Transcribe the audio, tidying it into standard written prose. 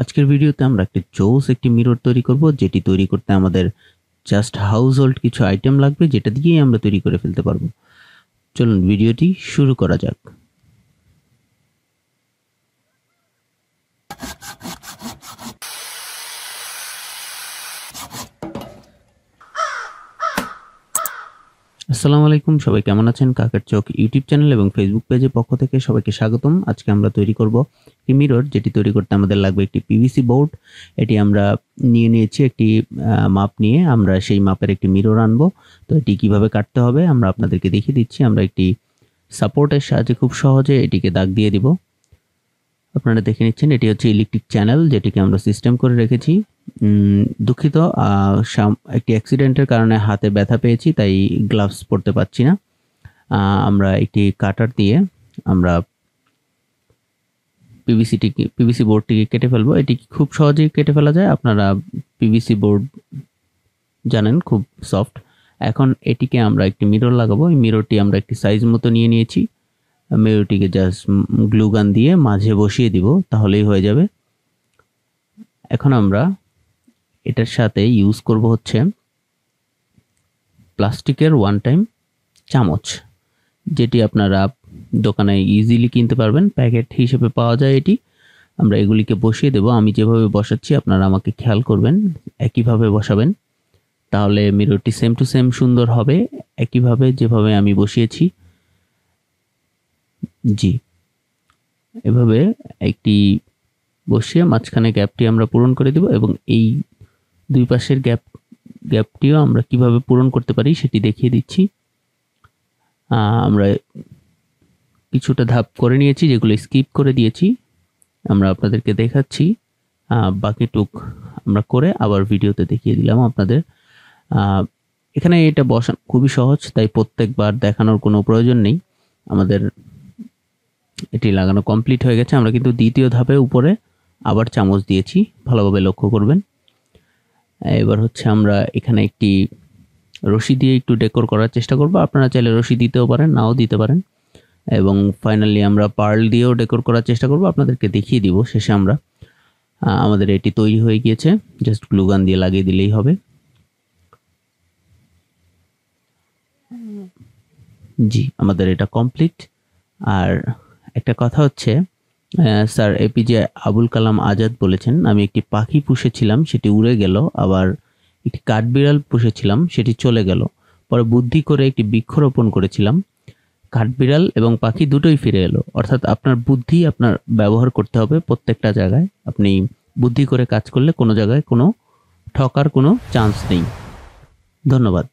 আজকের ভিডিওতে আমরা একটি মিরর তৈরি করব, যেটি তৈরি করতে আমাদের জাস্ট হাউস হোল্ড কিছু আইটেম লাগবে, যেটা দিয়েই আমরা তৈরি করে ফেলতে পারবো। চলুন ভিডিওটি শুরু করা যাক। আসসালামু আলাইকুম, সবাই কেমন আছেন? কাকের চোখ ইউটিউব চ্যানেল এবং ফেসবুক পেজের পক্ষ থেকে সবাইকে স্বাগতম। আজকে আমরা তৈরি করব একটি মিরর, যেটি তৈরি করতে আমাদের লাগবে একটি পিভিসি বোর্ড। এটি আমরা নিয়েছি একটি মাপ নিয়ে, আমরা সেই মাপের একটি মিরর আনবো। তো এটি কিভাবে কাটতে হবে আমরা আপনাদেরকে দেখিয়ে দিচ্ছি। আমরা একটি সাপোর্টের সাহায্যে খুব সহজে এটিকে দাগ দিয়ে দিব। আপনারা দেখে নিচ্ছেন, এটি হচ্ছে ইলেকট্রিক চ্যানেল, যেটিকে আমরা সিস্টেম করে রেখেছি। দুঃখিত, একটি অ্যাক্সিডেন্টের কারণে হাতে ব্যথা পেয়েছি, তাই গ্লাভস পরতে পারছি না। আমরা একটি কাটার দিয়ে আমরা পিভিসি বোর্ডটিকে কেটে ফেলবো। এটি খুব সহজেই কেটে ফেলা যায়, আপনারা পিভিসি বোর্ড জানেন, খুব সফট। এখন এটিকে আমরা একটি মিরর লাগাবো। এই মিররটি আমরা একটি সাইজ মতো নিয়ে নিয়েছি। মিররটিকে জাস্ট গ্লু গান দিয়ে মাঝে বসিয়ে দিব, তাহলেই হয়ে যাবে। এখন আমরা এটার সাথে ইউজ করব হচ্ছে প্লাস্টিকের ওয়ান টাইম চামচ, যেটি আপনারা দোকানে ইজিলি কিনতে পারবেন, প্যাকেট হিসেবে পাওয়া যায় এটি। আমরা এগুলিকে বসিয়ে দেব। আমি যেভাবে বসাচ্ছি আপনারা আমাকে খেয়াল করবেন, একইভাবে বসাবেন, তাহলে মিররটি সেম টু সেম সুন্দর হবে, একইভাবে যেভাবে আমি বসিয়েছি। জি, এভাবে একটি বসিয়ে মাঝখানে গ্যাপটি আমরা পূরণ করে দেব, এবং এই দুই পাশের গ্যাপটিও আমরা কিভাবে পূরণ করতে পারি সেটি দেখিয়ে দিচ্ছি। আমরা কিছুটা ধাপ করে নিয়েছি, যেগুলো স্কিপ করে দিয়েছি, আমরা আপনাদেরকে দেখাচ্ছি। বাকিটুক আমরা করে আবার ভিডিওতে দেখিয়ে দিলাম আপনাদের। এখানে এটা বসানো খুবই সহজ, তাই প্রত্যেকবার দেখানোর কোনো প্রয়োজন নেই। আমাদের এটি লাগানো কমপ্লিট হয়ে গেছে। আমরা কিন্তু দ্বিতীয় ধাপে উপরে আবার চামচ দিয়েছি, ভালোভাবে লক্ষ্য করবেন। এবার হচ্ছে আমরা এখানে একটি রশি দিয়ে একটু ডেকোর করার চেষ্টা করব। আপনারা চাইলে রশি দিতেও পারেন, নাও দিতে পারেন। এবং ফাইনালি আমরা পার্ল দিয়েও ডেকোর করার চেষ্টা করব, আপনাদেরকে দেখিয়ে দিব শেষে। আমরা আমাদের এটি তৈরি হয়ে গিয়েছে, জাস্ট গ্লু গান দিয়ে লাগিয়ে দিলেই হবে। জি, আমাদের এটা কমপ্লিট। আর একটা কথা হচ্ছে, স্যার এপিজে আবুল কালাম আজাদ বলেছেন, আমি একটি পাখি পুষেছিলাম, সেটি উড়ে গেল। আবার একটি কাঠবিড়াল পুষেছিলাম, সেটি চলে গেল। পরে বুদ্ধি করে একটি বৃক্ষরোপণ করেছিলাম, কাঠবিড়াল এবং পাখি দুটোই ফিরে এলো। অর্থাৎ আপনার বুদ্ধি আপনার ব্যবহার করতে হবে প্রত্যেকটা জায়গায়। আপনি বুদ্ধি করে কাজ করলে কোনো জায়গায় কোনো ঠকার কোনো চান্স নেই। ধন্যবাদ।